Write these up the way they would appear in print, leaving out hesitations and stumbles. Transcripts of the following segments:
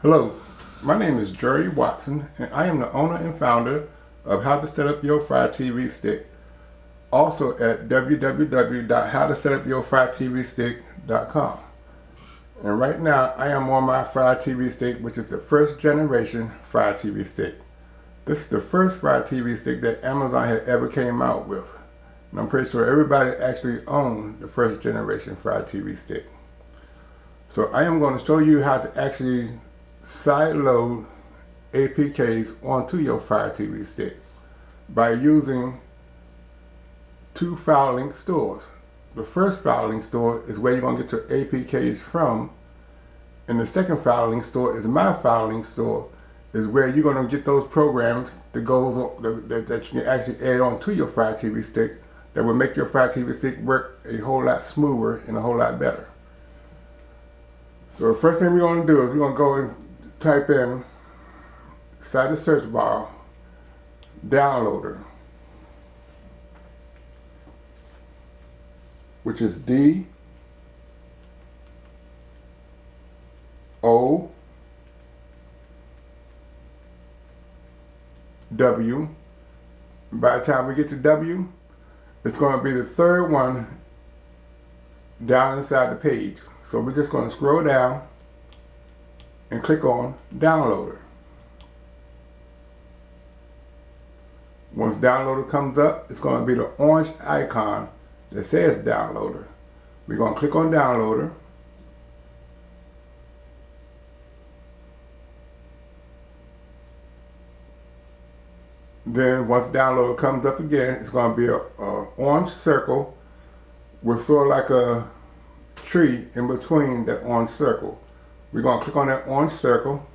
Hello, my name is Jerry Watson, and I am the owner and founder of How to Set Up Your Fire TV Stick. Also at www.howtosetupyourfiretvstick.com. And right now, I am on my Fire TV Stick, which is the first generation Fire TV Stick. This is the first Fire TV Stick that Amazon had ever came out with. And I'm pretty sure everybody actually owned the first generation Fire TV Stick. So I am going to show you how to actually sideload APKs onto your Fire TV Stick by using two file link stores. The first file link store is where you're going to get your APKs from, and the second file link store is my file link store, is where you're going to get those programs that you can actually add on to your Fire TV Stick that will make your Fire TV Stick work a whole lot smoother and a whole lot better. So the first thing we're going to do is we're going to go and type in inside the search bar downloader, which is DOW. By the time we get to W, it's going to be the third one down inside the page. So we're just going to scroll down and click on Downloader. Once Downloader comes up, it's going to be the orange icon that says Downloader. We're going to click on Downloader. Then once Downloader comes up again, it's going to be an orange circle with sort of like a tree in between that orange circle. We're going to click on that orange circle.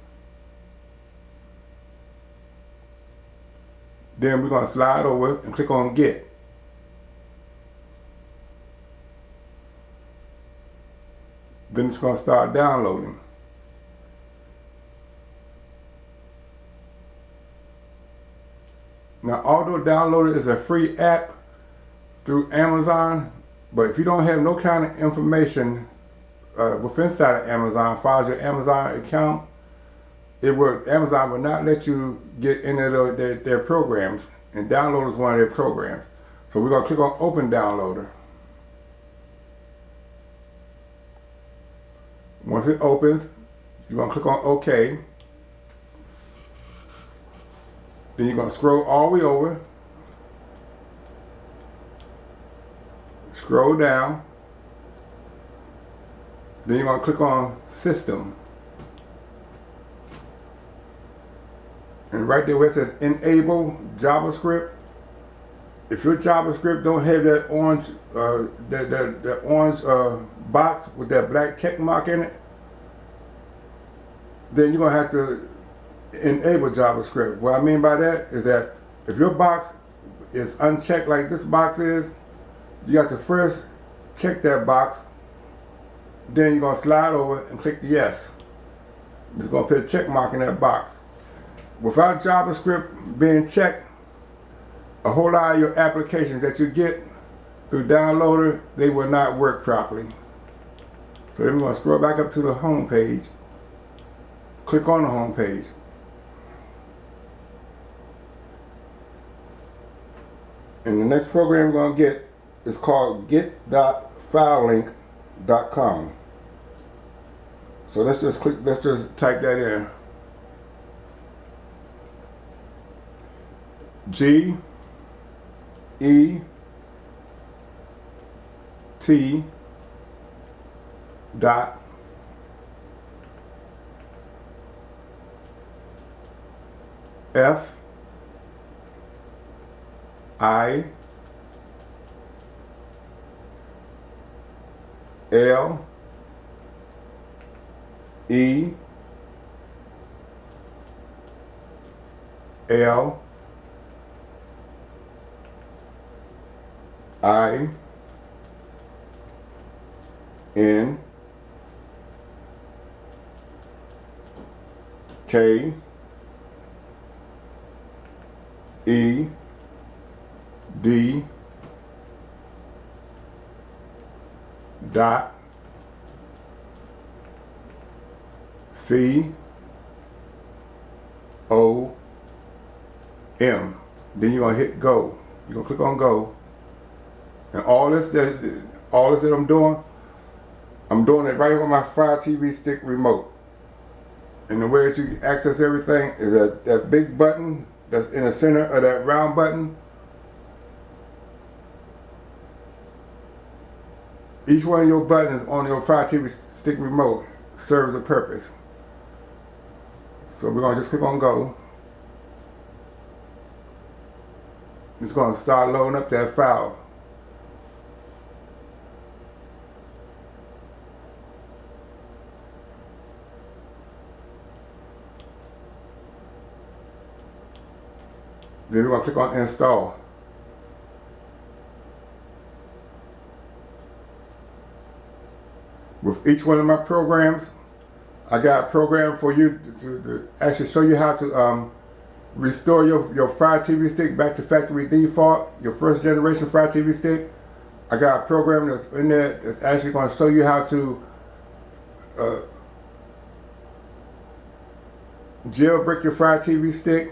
Then we're going to slide over and click on Get. Then it's going to start downloading. Now, although Downloader is a free app through Amazon, but if you don't have no kind of information within inside of Amazon, as far as your Amazon account, Amazon will not let you get into their programs, and Downloader is one of their programs. So we're going to click on Open Downloader. Once it opens, you're going to click on OK. Then you're going to scroll all the way over, scroll down, then you're going to click on System. And right there where it says Enable JavaScript, if your JavaScript don't have that orange that orange box with that black check mark in it, then you're going to have to enable JavaScript. What I mean by that is that if your box is unchecked like this box is, you have to first check that box, then you're going to slide over and click Yes. It's going to put a check mark in that box. Without JavaScript being checked, a whole lot of your applications that you get through Downloader, they will not work properly. So then we're going to scroll back up to the home page, click on the home page. And the next program we're going to get is called get.filelink.com. So let's just type that in. FILENKED dot Then you're gonna hit go. You're gonna click on go, and all this that I'm doing it right on my Fire TV stick remote. And the way that you access everything is that big button that's in the center of that round button. Each one of your buttons on your Fire TV stick remote serves a purpose. So we're going to just click on go. It's going to start loading up that file. Then we're going to click on install. With each one of my programs, I got a program for you to actually show you how to restore your Fire TV stick back to factory default, your first generation Fire TV stick. I got a program that's in there that's actually going to show you how to jailbreak your Fire TV stick.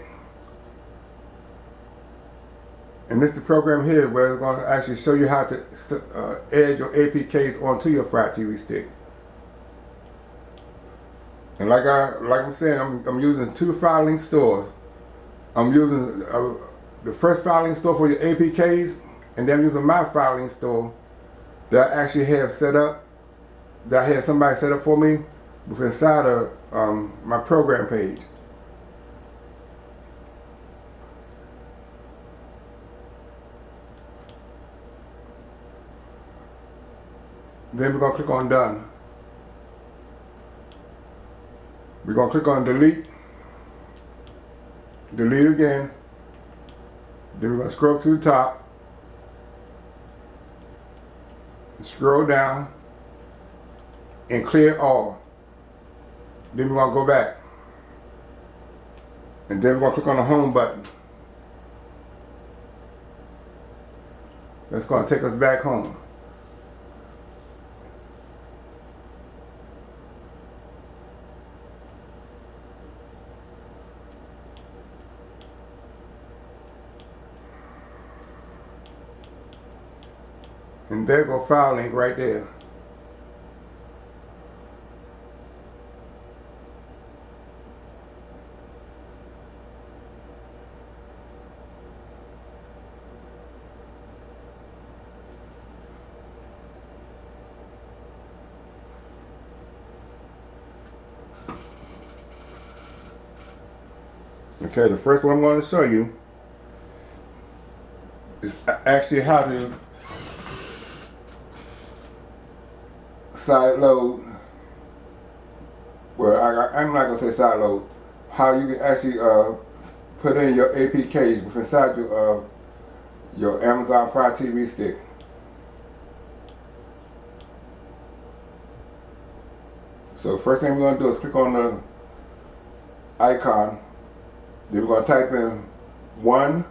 And this is the program here where it's going to actually show you how to add your APKs onto your Fire TV stick. And like I'm saying, I'm using two filing stores. I'm using the first filing store for your APKs, and then I'm using my filing store that I actually have set up, that I had somebody set up for me inside of my program page. Then we're going to click on done. We're going to click on delete. Delete again. Then we're going to scroll to the top. Scroll down. And clear all. Then we're going to go back. And then we're going to click on the home button. That's going to take us back home. And there go file link right there. Okay, the first one I'm going to show you is actually how to side load. Well, I'm not going to say side load. How you can actually put in your APKs inside your Amazon Fire TV stick. So first thing we're going to do is click on the icon. Then we're going to type in 1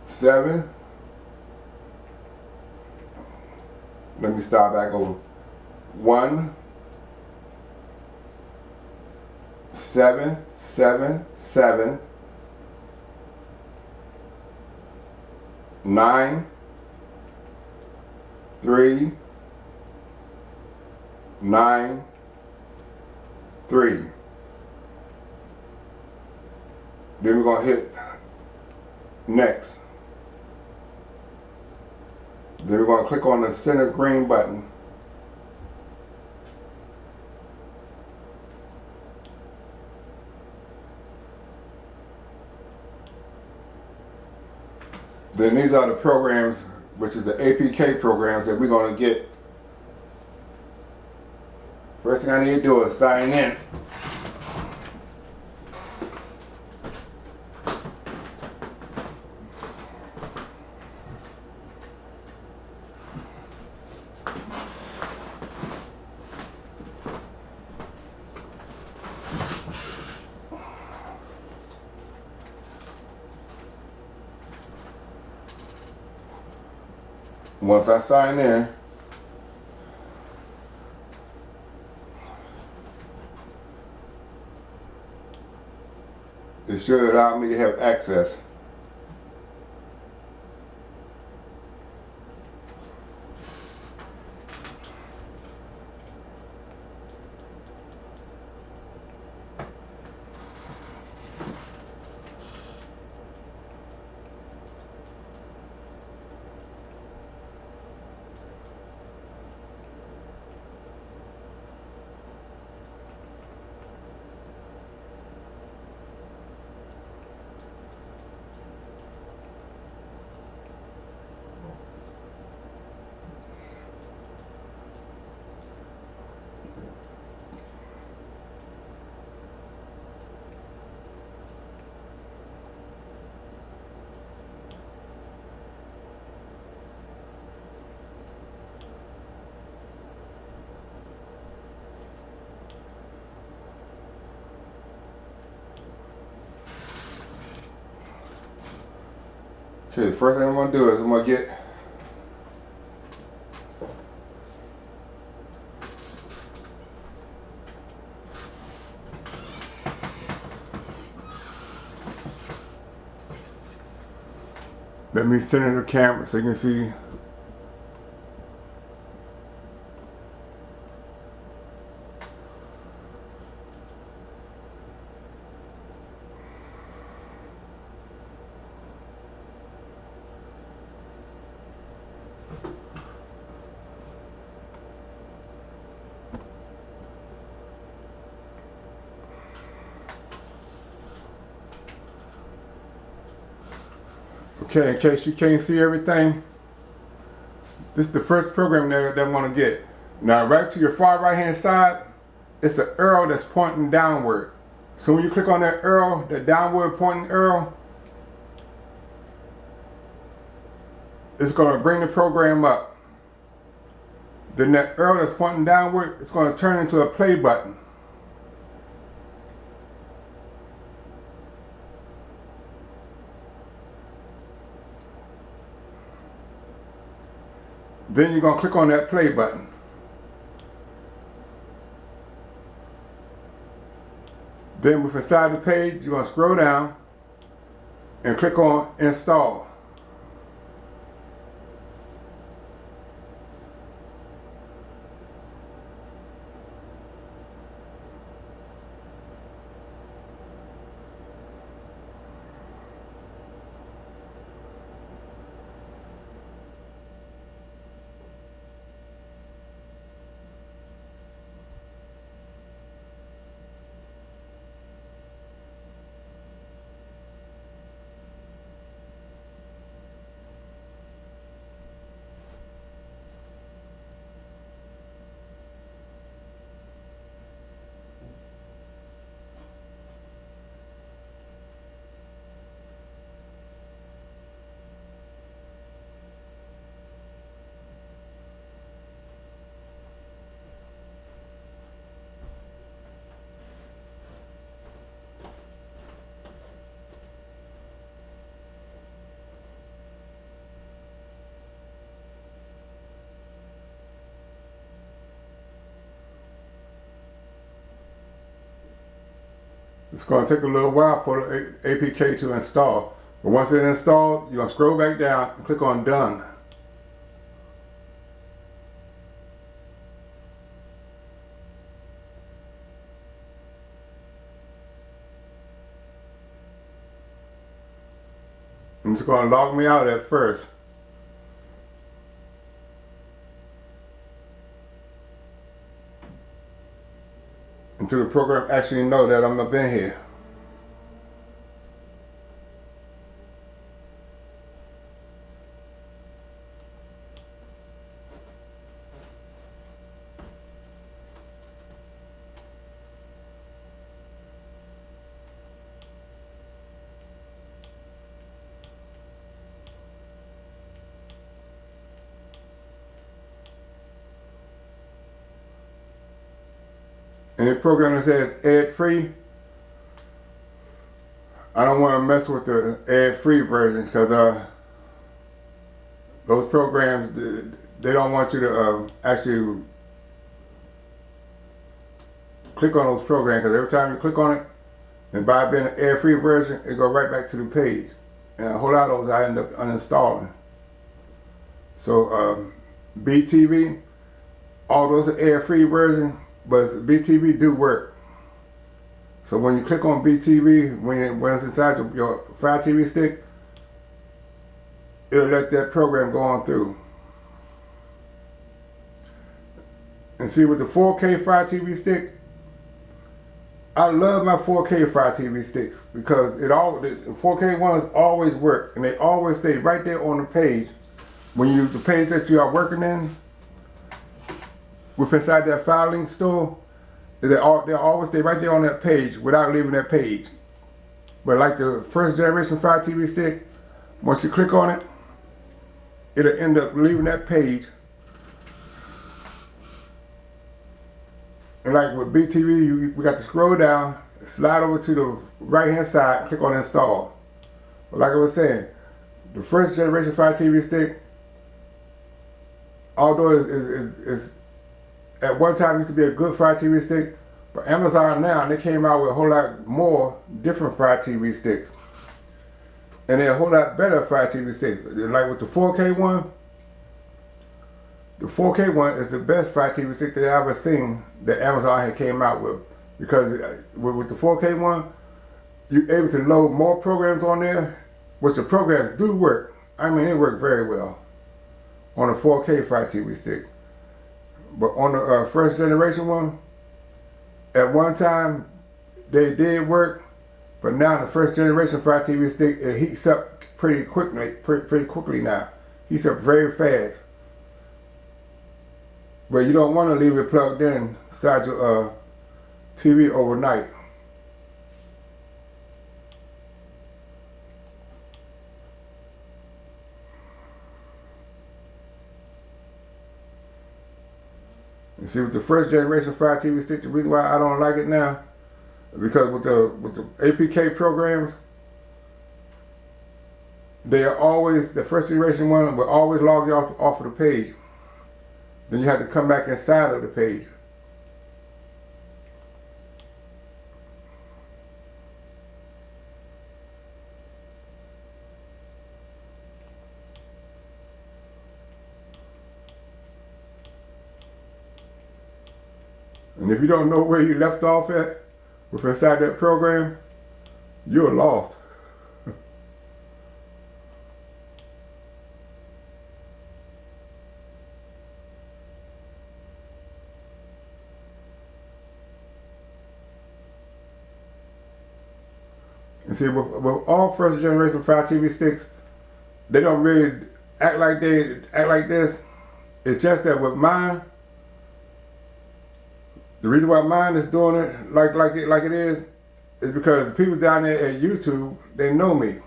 7. Let me start back over. 1 7 7 7 9 3 9 3. Then we're going to hit next. Then we're going to click on the center green button. Then these are the programs, which is the APK programs that we're going to get. First thing I need to do is sign in. Once I sign in, it should allow me to have access. Okay, the first thing I'm going to do is I'm going to get let me center the camera so you can see. Okay, in case you can't see everything, this is the first program that I'm going to get. Now, right to your far right hand side, it's an arrow that's pointing downward. So when you click on that arrow, that downward pointing arrow, it's going to bring the program up. Then that arrow that's pointing downward, it's going to turn into a play button. Then you're going to click on that play button. Then with inside the page, you're going to scroll down and click on install. It's going to take a little while for the APK to install. But once it's installed, you're going to scroll back down and click on Done. And it's going to log me out at first. Until the program actually know that I'm not been here. Any program that says ad free, I don't want to mess with the ad free versions because those programs, they don't want you to actually click on those programs, because every time you click on it, And by being an air-free version, it goes right back to the page. And a whole lot of those I end up uninstalling. So BTV, all those are air-free versions, but BTV do work. So when you click on BTV, when it's inside your Fire TV stick, it'll let that program go on through. And see, with the 4K Fire TV stick, I love my 4K Fire TV sticks because the 4K ones always work and they always stay right there on the page. The page that you are working in, inside that filing store, they'll always stay right there on that page without leaving that page. But like the first generation Fire TV stick, once you click on it, it'll end up leaving that page. And like with BTV, we got to scroll down, slide over to the right hand side, and click on install. But like I was saying, the first generation Fire TV stick, although is at one time used to be a good Fire TV stick, but Amazon now, they came out with a whole lot more different Fire TV sticks. And they're a whole lot better Fire TV sticks. Like with the 4K one, the 4K one is the best Fire TV stick that I've ever seen that Amazon had came out with. Because with the 4K one, you're able to load more programs on there, which the programs do work. I mean, they work very well on a 4K Fire TV stick. But on the first generation one, at one time, they did work, but now the first generation Fire TV stick, it heats up pretty quickly now. Heats up very fast. But you don't want to leave it plugged in inside your TV overnight. You see, with the first generation Fire TV stick, the reason why I don't like it now, because with the APK programs, the first generation one will always log you off of the page. Then you have to come back inside of the page. And if you don't know where you left off at, with inside that program, you're lost. And see, with all first generation Fire TV sticks, they don't really act like this. It's just that with mine, the reason why mine is doing it like it is because the people down there at YouTube, they know me.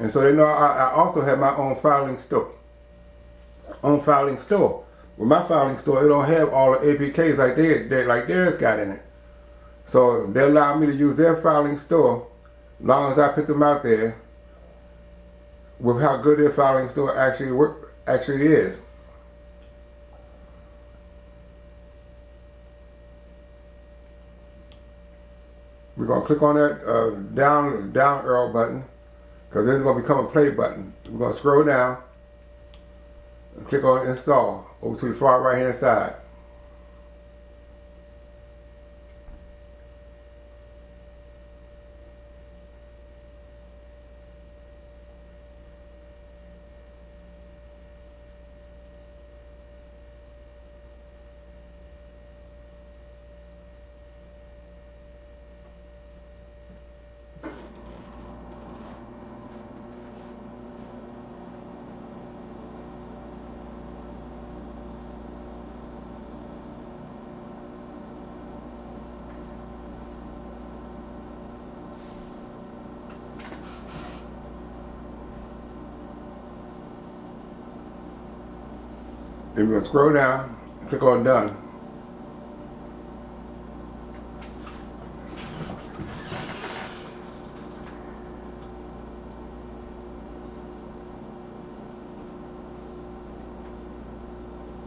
And so they know I also have my own filing store. With my filing store, it don't have all the APKs like theirs got in it. So they allow me to use their filing store as long as I put them out there with how good their filing store actually is. We're going to click on that down arrow button because this is going to become a play button. We're going to scroll down and click on install over to the far right hand side. Then we're going to scroll down and click on done.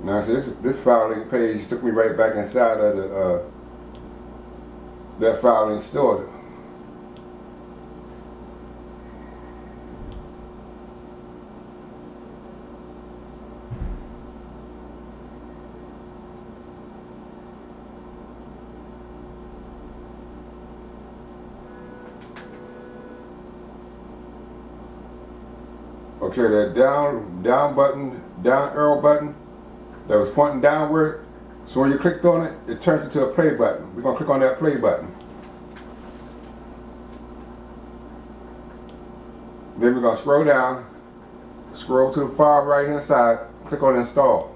Now see, this filing page took me right back inside of that filing store. Okay, that down arrow button that was pointing downward. So when you clicked on it, it turns into a play button. We're gonna click on that play button. Then we're gonna scroll down, scroll to the far right hand side, click on install.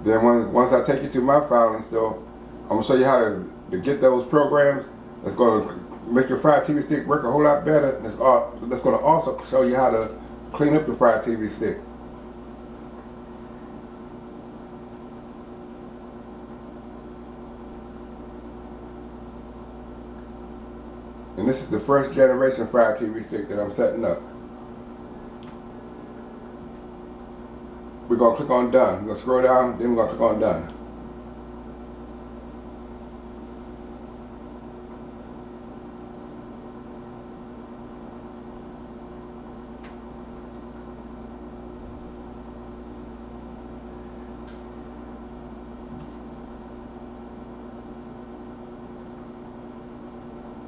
Then once I take you to my file install, I'm gonna show you how to get those programs. That's gonna make your Fire TV stick work a whole lot better. That's gonna also show you how to clean up your Fire TV stick. And this is the first generation Fire TV stick that I'm setting up. We're gonna click on done. We're gonna scroll down, then we're gonna click on done.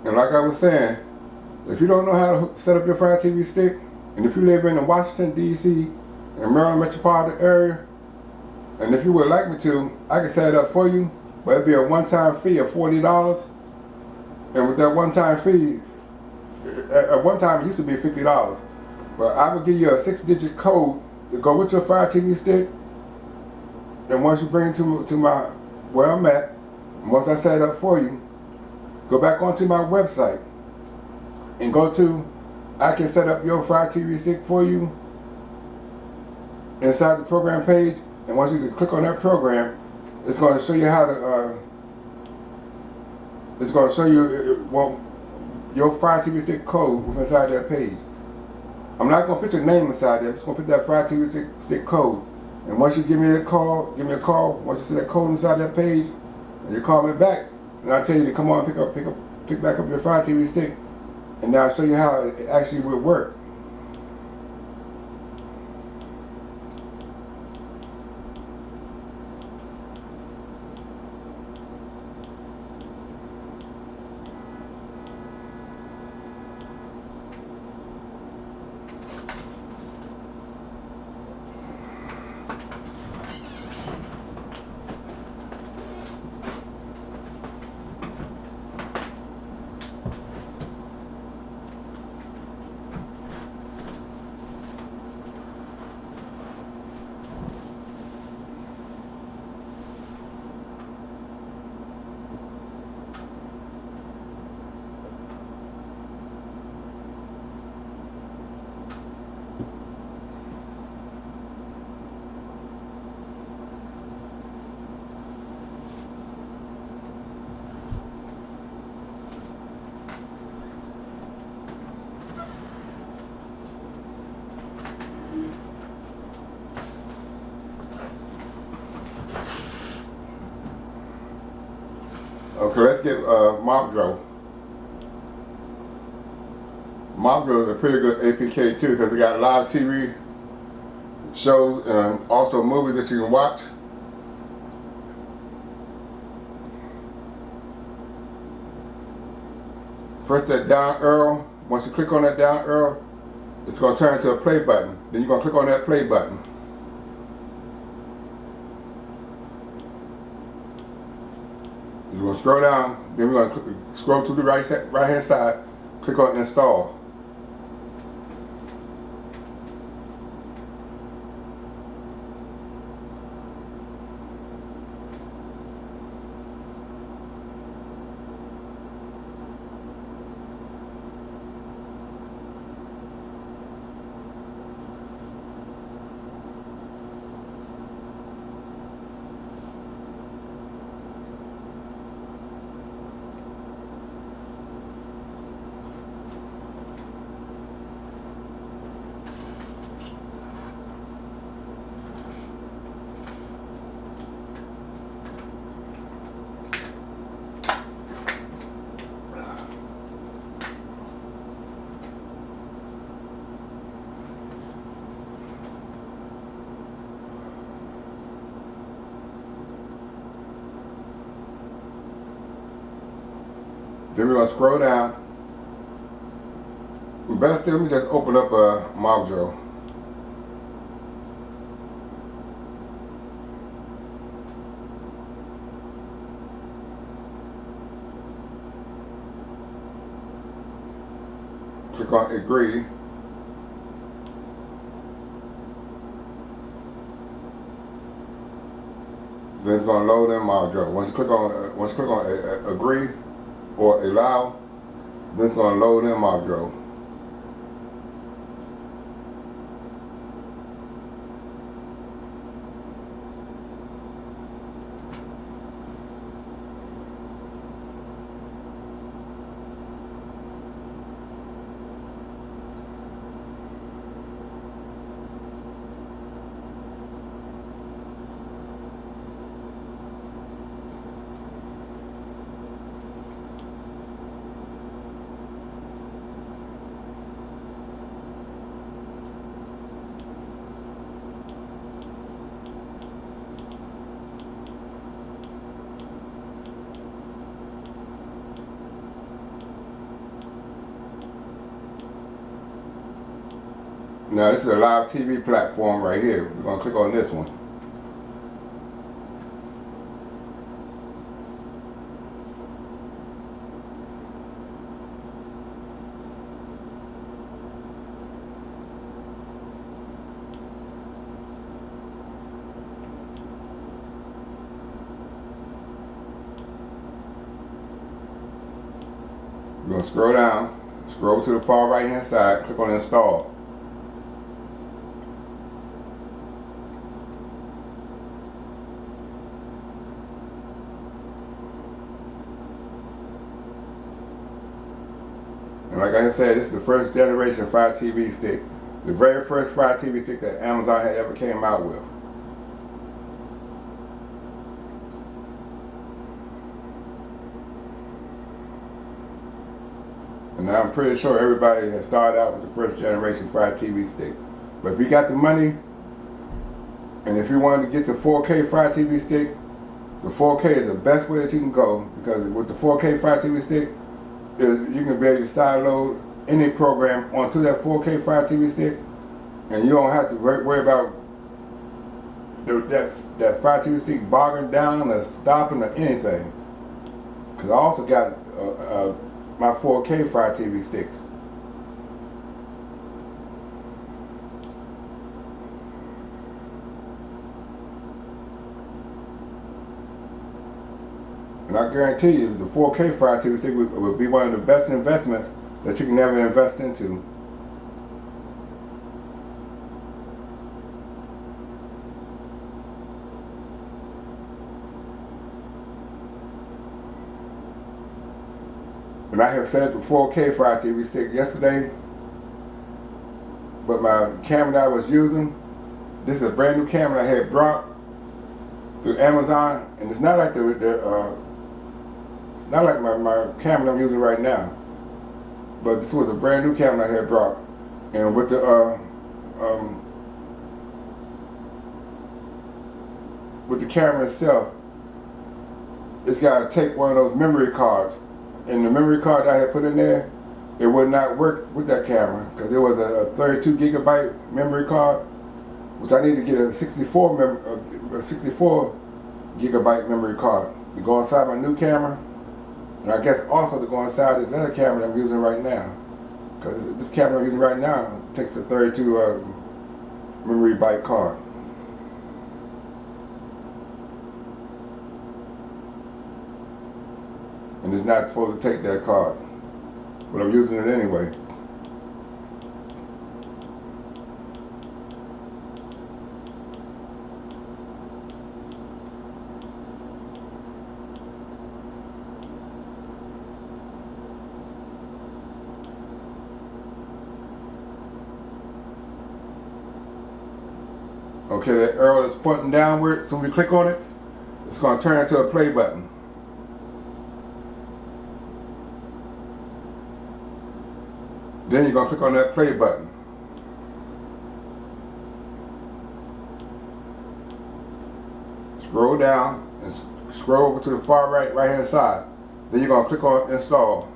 And like I was saying, if you don't know how to set up your Fire TV stick, and if you live in the Washington, D.C. and Maryland metropolitan area, and if you would like me to, I can set it up for you, but it'd be a one-time fee of $40. And with that one-time fee, at one time it used to be $50, but I would give you a 6-digit code to go with your Fire TV stick. And once you bring it to my where I'm at, and once I set it up for you, go back onto my website and go to I can set up your Fire TV stick for you inside the program page. And once you click on that program, it's going to show you how to it's going to show you your Fire TV stick code inside that page. I'm not going to put your name inside there. I'm just going to put that Fire TV stick code. And once you give me a call. Once you see that code inside that page, and you call me back, and I'll tell you to come on, pick back up your Fire TV stick, and now I'll show you how it actually will work. Okay, let's get Mobdro. Mobdro is a pretty good APK too, because it got live TV shows and also movies that you can watch. First, that down arrow. Once you click on that down arrow, it's going to turn into a play button. Then you're going to click on that play button. You're going to scroll down, then we're going to scroll to the right hand side, click on install. Then we're going to scroll down. Best thing, let me just open up a module. Click on agree. Then it's going to load in module. Once you click on agree or allow, then it's going to load in module. Now this is a live TV platform right here. We're going to click on this one. We're going to scroll down, scroll to the far right hand side, click on install. And like I said, this is the first generation Fire TV stick. The very first Fire TV stick that Amazon had ever came out with. And I'm pretty sure everybody has started out with the first generation Fire TV stick. But if you got the money, and if you wanted to get the 4K Fire TV stick, the 4K is the best way that you can go, because with the 4K Fire TV stick, you can be able to sideload any program onto that 4K Fire TV stick, and you don't have to worry about that Fire TV stick bogging down or stopping or anything. Because I also got my 4K Fire TV sticks. And I guarantee you, the 4K Fire TV stick would be one of the best investments that you can ever invest into. And I have set up the 4K Fire TV stick yesterday, but my camera that I was using, this is a brand new camera I had brought through Amazon, and it's not like it's not like my camera I'm using right now, but this was a brand new camera I had brought, and with the camera itself, it's got to take one of those memory cards, and the memory card I had put in there, it would not work with that camera because it was a 32 gigabyte memory card, which I need to get a 64 gigabyte memory card to go inside my new camera, and I guess also to go inside this other camera that I'm using right now, because this camera I'm using right now takes a 32 memory byte card. And it's not supposed to take that card, but I'm using it anyway. Okay, that arrow is pointing downward, so when we click on it, it's going to turn into a play button. Then you're going to click on that play button. Scroll down and scroll over to the far right hand side. Then you're going to click on install.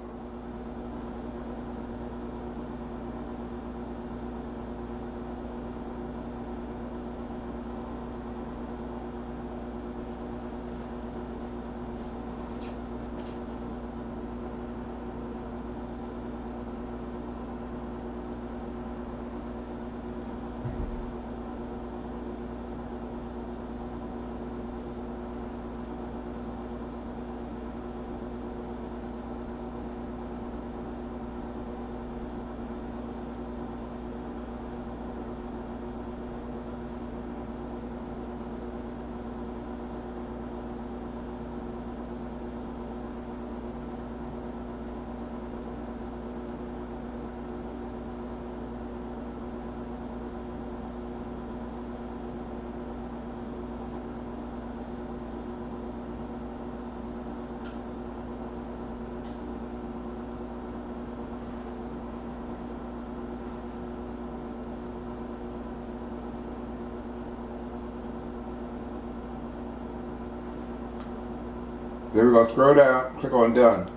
Then we're going to scroll down, click on done.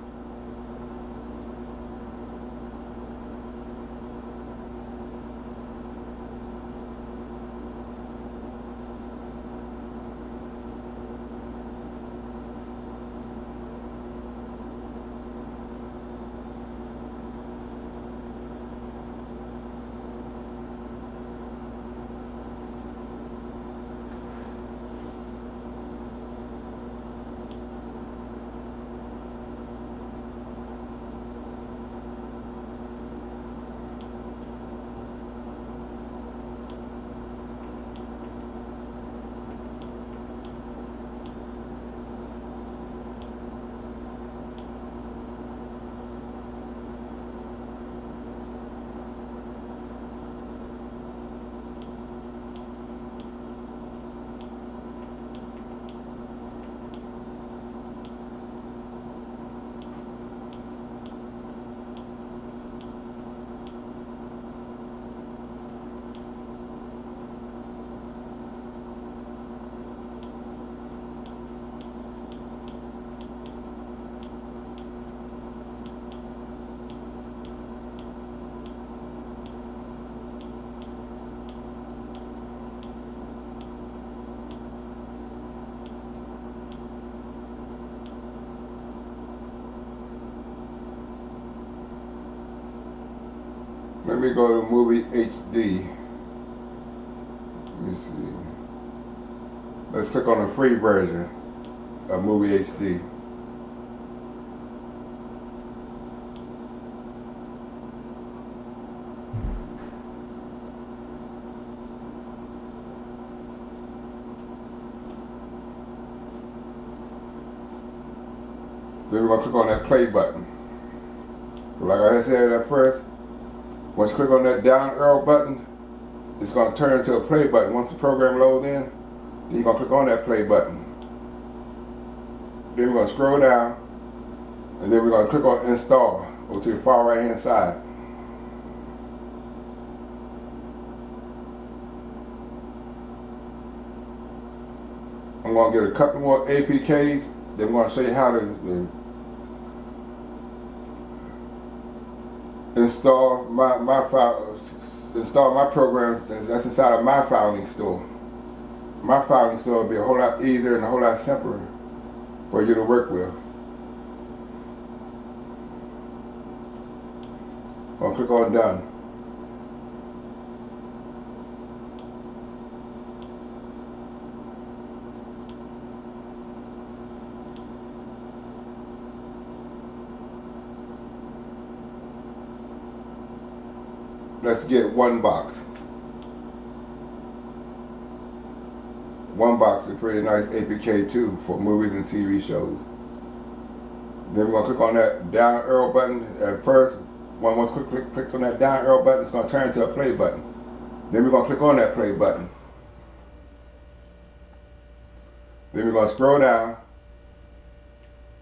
Let me go to Movie HD. Let me see. Let's click on the free version of Movie HD. Then we're going to click on that play button. Like I said at first, once you click on that down arrow button, it's going to turn into a play button. Once the program loads in, then you're going to click on that play button. Then we're going to scroll down, and then we're going to click on install over to the far right hand side. I'm going to get a couple more APKs, then I'm going to show you how to install my programs that's inside of my filing store. My filing store will be a whole lot easier and a whole lot simpler for you to work with. I'll click on done. Let's get one box. One box is a pretty nice APK too for movies and TV shows. Then we're going to click on that down arrow button at first. Once click on that down arrow button, it's going to turn into a play button. Then we're going to click on that play button. Then we're going to scroll down,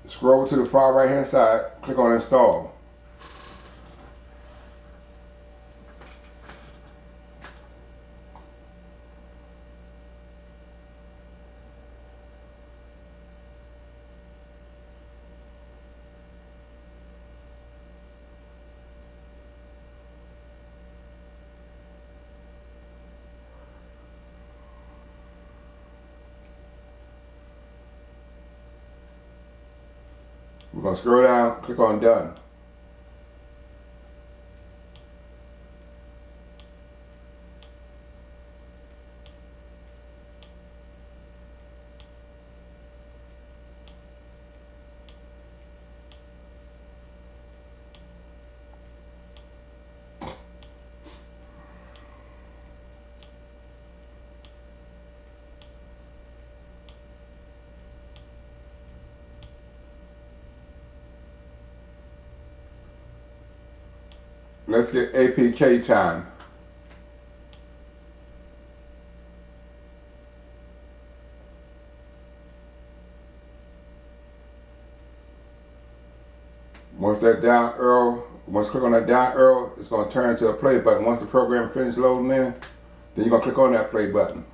scroll to the far right hand side, click on install. We're going to scroll down, click on Done. Let's get APK time. Once you click on that down arrow, it's going to turn to a play button. Once the program finishes loading in, then you're going to click on that play button.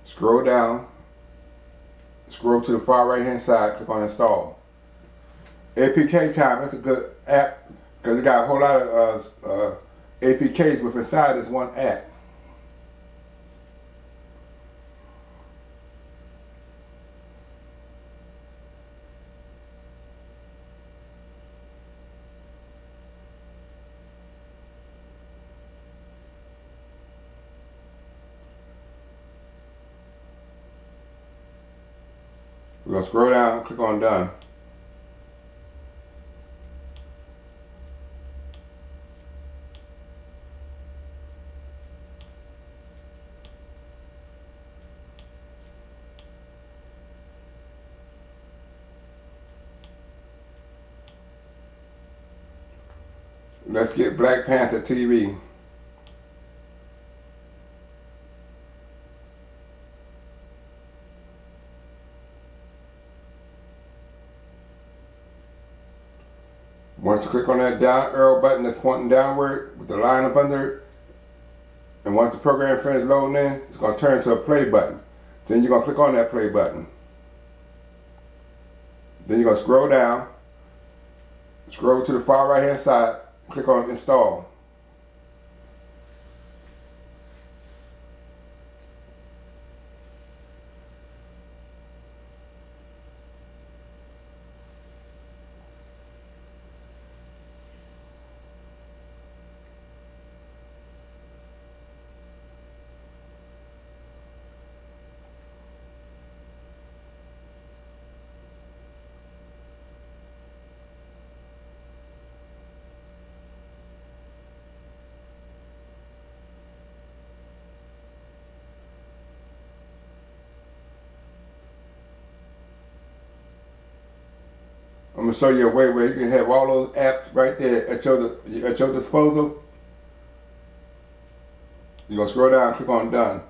Scroll down, scroll to the far right hand side, click on Install. APK Time, that's a good app because it got a whole lot of APKs within inside this one app. We're going to scroll down, click on Done. Let's get Black Panther TV. Once you click on that down arrow button that's pointing downward with the line up under it, and once the program finishes loading in, it's going to turn to a play button. Then you're going to click on that play button. Then you're going to scroll down, scroll to the far right hand side, click on Install. I'm going to show you a way where you can have all those apps right there at your disposal. You're going to scroll down and click on Done.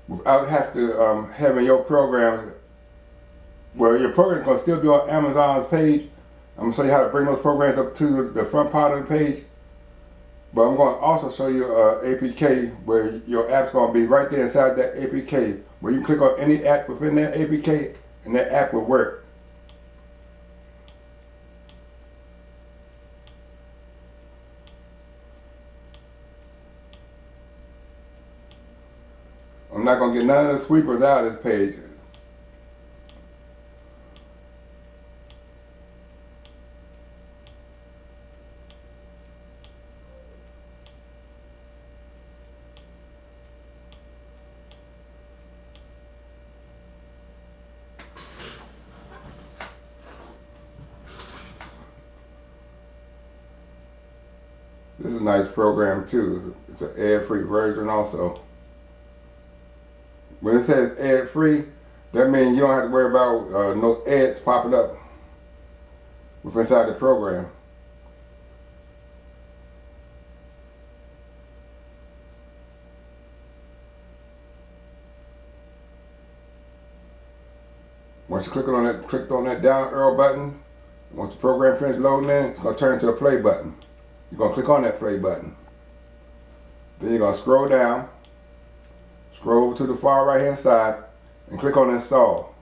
Without having your program, well, your program is going to still be on Amazon's page. I'm going to show you how to bring those programs up to the front part of the page. But I'm going to also show you APK where your app's going to be right there inside that APK, where you click on any app within that APK and that app will work. I'm not going to get none of the sweepers out of this page. This is a nice program too. It's an ad-free version also. When it says ad-free, that means you don't have to worry about no ads popping up inside the program. Once you click on that down arrow button, once the program finishes loading in, it's going to turn into a play button. You're going to click on that play button. Then you're going to scroll down, scroll to the far right hand side, and click on Install.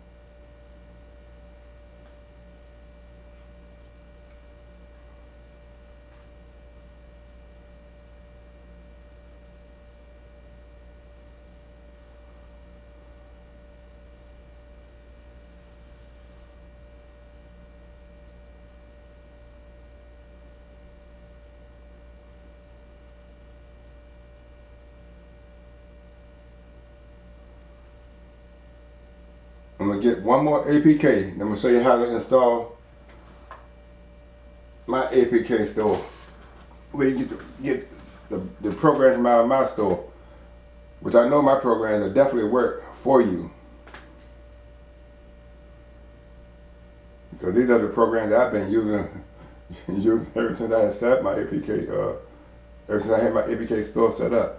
I'm going to get one more APK. Then I'm going to show you how to install my APK store, where you get the programs from out of my store, which I know my programs will definitely work for you, because these are the programs that I've been using ever since I had set up my APK, ever since I had my APK store set up.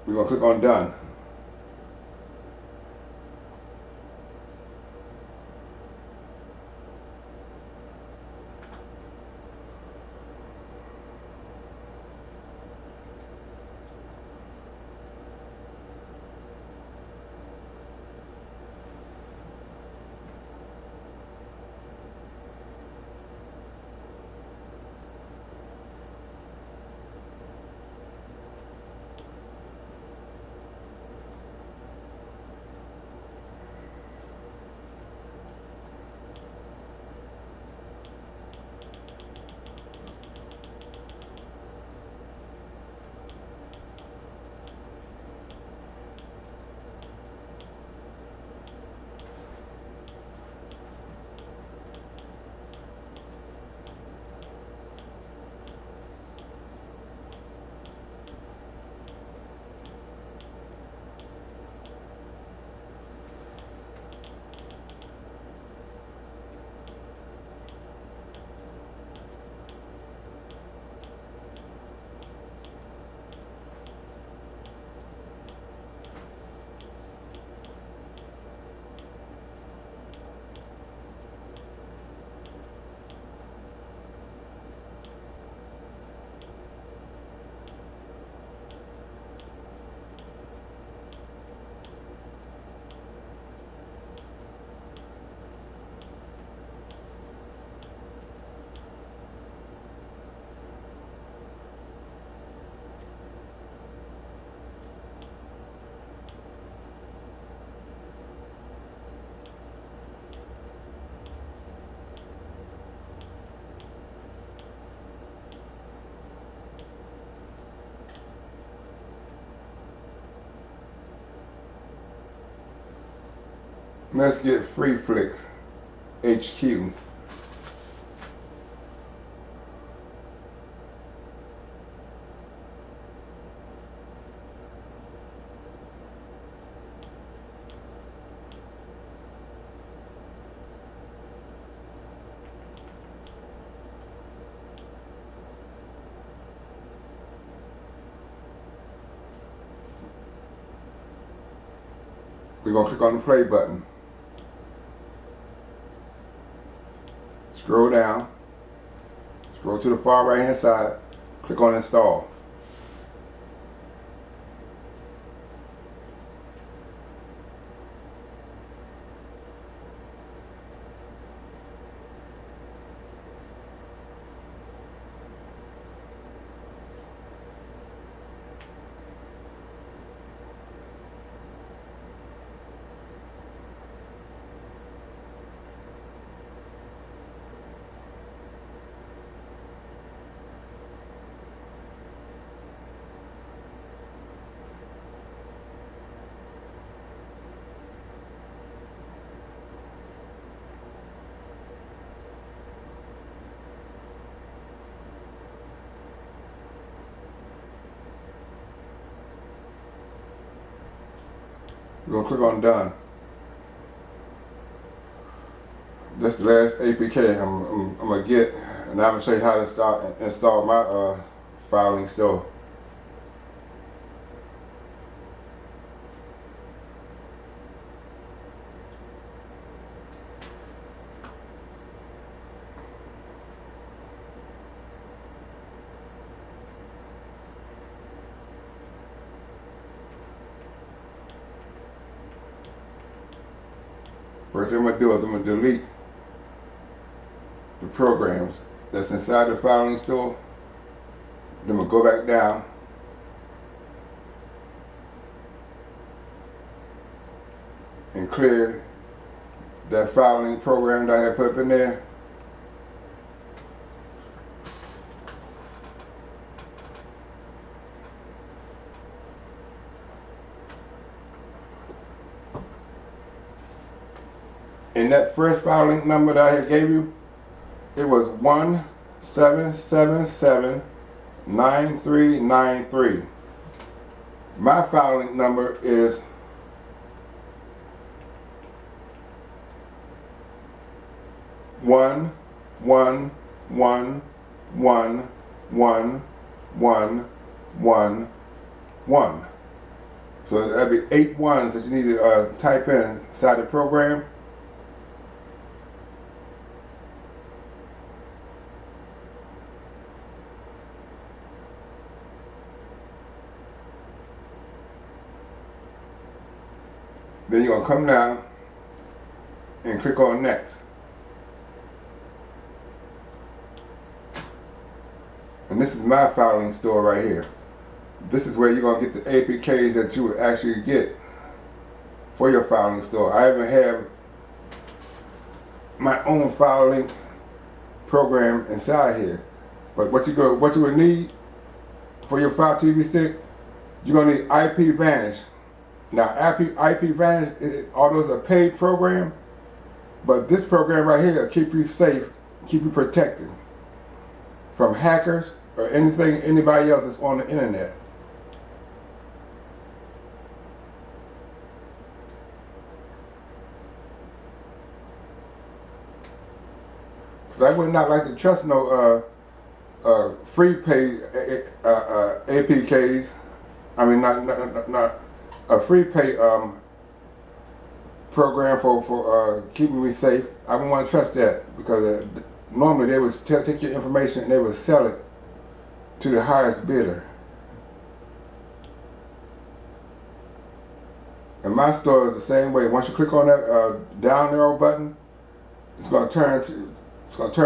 We're going to click on done. Let's get Free Flicks HQ. We're going to click on the play button. Scroll down. Scroll to the far right hand side. Click on install. We're going to click on done. That's the last APK I'm going to get, and I'm going to show you how to install my filing store. First thing I'm going to do is I'm going to delete the programs that's inside the filing store. Then I'm going to go back down and clear that filing program that I had put up in there. And that first file link number that I had gave you, it was 17779393. My file link number is 11111111. So that'd be 8 ones that you need to type in inside the program. Then you're going to come down and click on next. And this is my filing store right here. This is where you're going to get the APKs that you would actually get for your filing store. I even have my own file link program inside here. But what you would need for your Fire TV stick, you're going to need IP Vanish. Now IP Vanish, all those are paid program, but this program right here will keep you safe, keep you protected from hackers or anybody else that's on the internet. Because I would not like to trust no free paid APKs. I mean, not a free pay program for keeping me safe. I wouldn't want to trust that, because normally they would take your information and they would sell it to the highest bidder. And my store is the same way. Once you click on that down arrow button, it's going to turn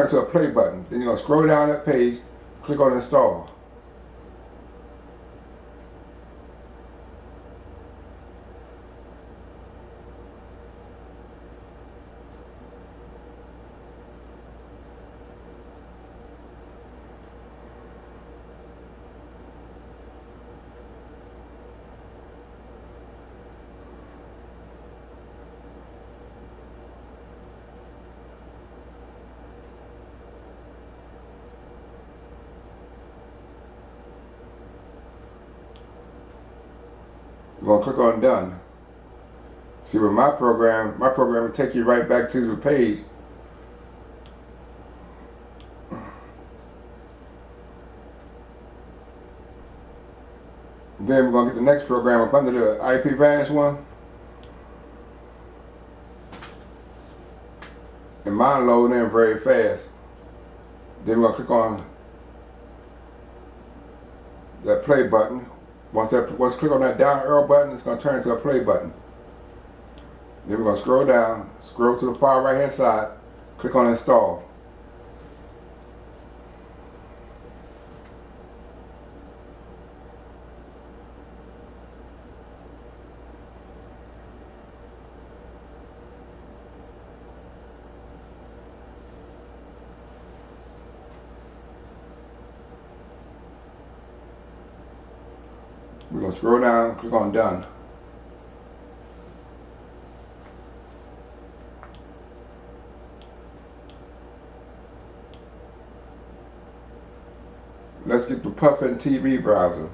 to a play button. Then you're going to scroll down that page, click on install. You're going to click on done. See, with my program will take you right back to the page. Then we're going to get the next program up under the IP Vanish one. And mine loading in very fast. Then we're going to click on that play button. Once you click on that down arrow button, it's going to turn into a play button. Then we're going to scroll down, scroll to the far right hand side, click on install. We're going to scroll down, click on done. Let's get the Puffin TV browser.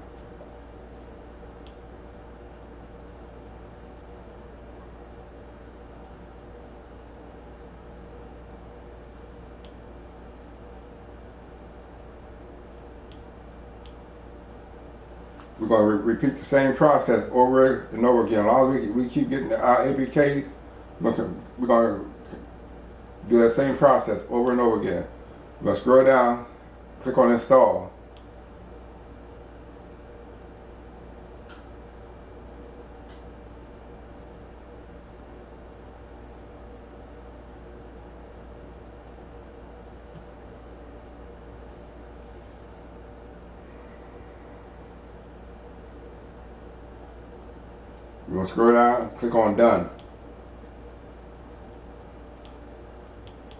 We're going to repeat the same process over and over again. As long as we keep getting our APKs, we're going to do that same process over and over again. We're going to scroll down, click on install. We're going to scroll down, click on done.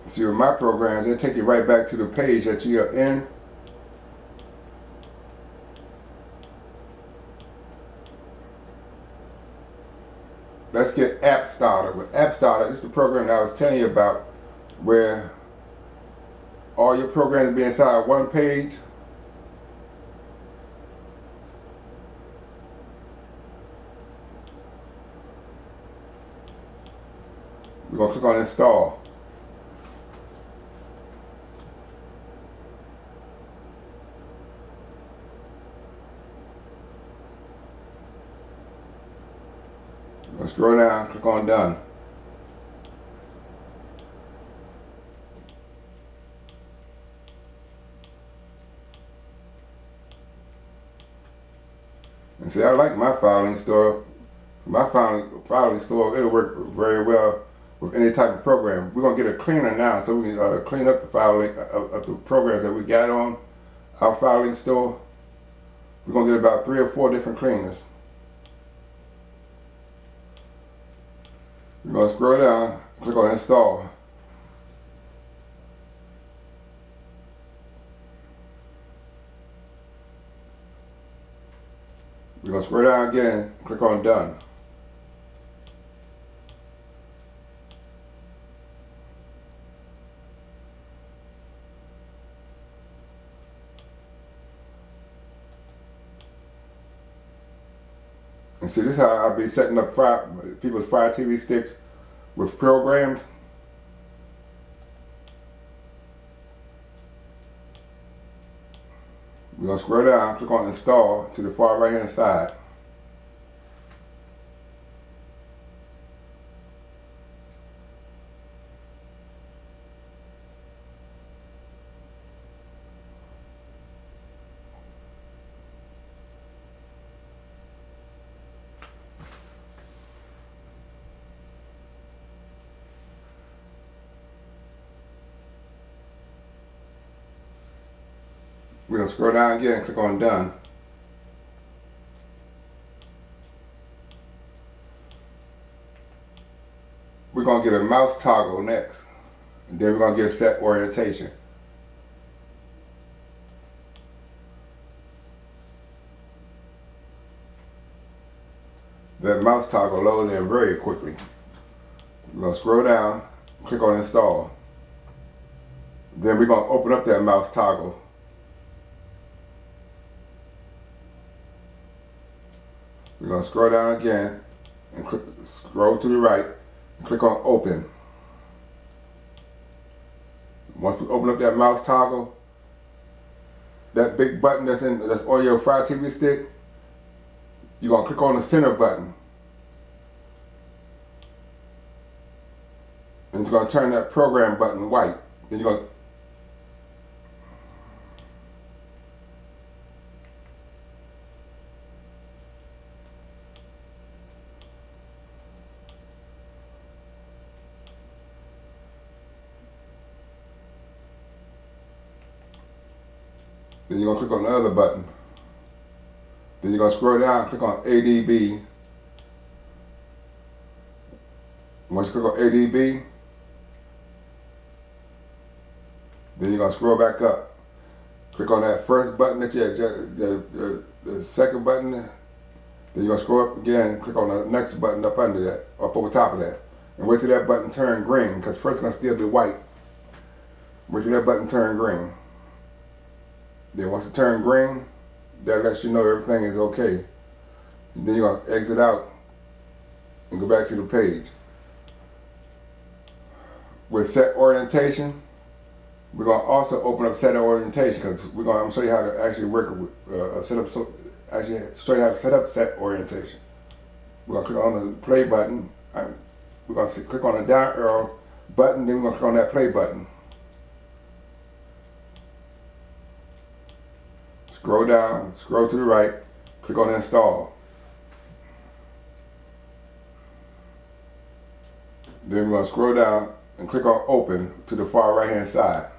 See, with my programs, they take you right back to the page that you are in. Let's get App Starter. With App Starter, it's the program that I was telling you about, where all your programs be inside one page. We're going to click on Install. We're going to scroll down, click on Done. And see, I like my filing store. My filing store, it'll work very well with any type of program. We're going to get a cleaner now, so we can clean up the filing of the programs that we got on our filing store. We're going to get about 3 or 4 different cleaners. We're going to scroll down, click on Install. We're going to scroll down again, click on Done. And see, this is how I'll be setting up people's Fire TV sticks with programs. We're going to scroll down, click on Install to the far right hand side. We're going to scroll down again, click on Done. We're going to get a mouse toggle next. And then we're going to get set orientation. That mouse toggle loads in very quickly. We're going to scroll down, click on Install. Then we're going to open up that mouse toggle. We're going to scroll down again and scroll to the right and click on Open. Once we open up that mouse toggle, that big button that's on your Fire TV stick, you're going to click on the center button. And it's going to turn that program button white. Then you're going to Then you're going to click on the other button. Then you're going to scroll down, click on ADB. Once you click on ADB, then you're going to scroll back up. Click on that first button that you had, the second button. Then you're going to scroll up again and click on the next button up under that, up over top of that. And wait till that button turn green, because first it's going to still be white. Wait till that button turn green. Then once it turns green, that lets you know everything is okay. Then you're going to exit out and go back to the page. With set orientation, we're going to also open up set orientation, because I'm going to show you how to actually work with actually show you how to set up set orientation. We're going to click on the play button. We're going to click on the down arrow button, then we're going to click on that play button. Scroll down, scroll to the right, click on Install. Then we're going to scroll down and click on Open to the far right hand side.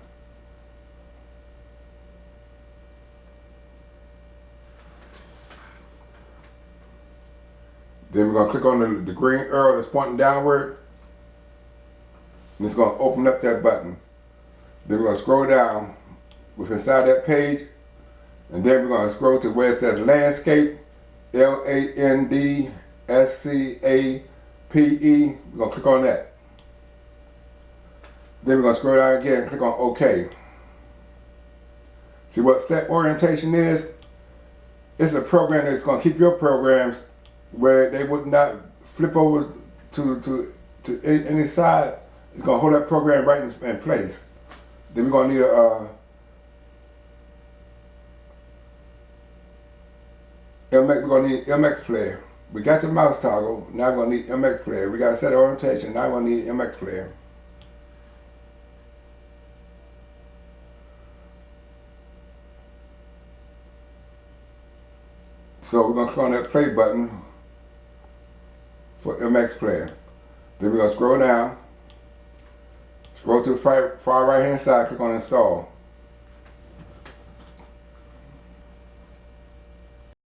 Then we're going to click on the green arrow that's pointing downward, and it's going to open up that button. Then we're going to scroll down with inside that page, and then we're going to scroll to where it says Landscape, LANDSCAPE, PE, we're going to click on that. Then we're going to scroll down again and click on OK. See what set orientation is? It's a program that's going to keep your programs where they would not flip over to any side. It's going to hold that program right in place. Then we're going to need we're going to need MX player. We got the mouse toggle. Now we're going to need MX player. We got set orientation. Now we're going to need MX player. So we're going to click on that play button for MX player. Then we're going to scroll down. Scroll to the far right hand side, click on install.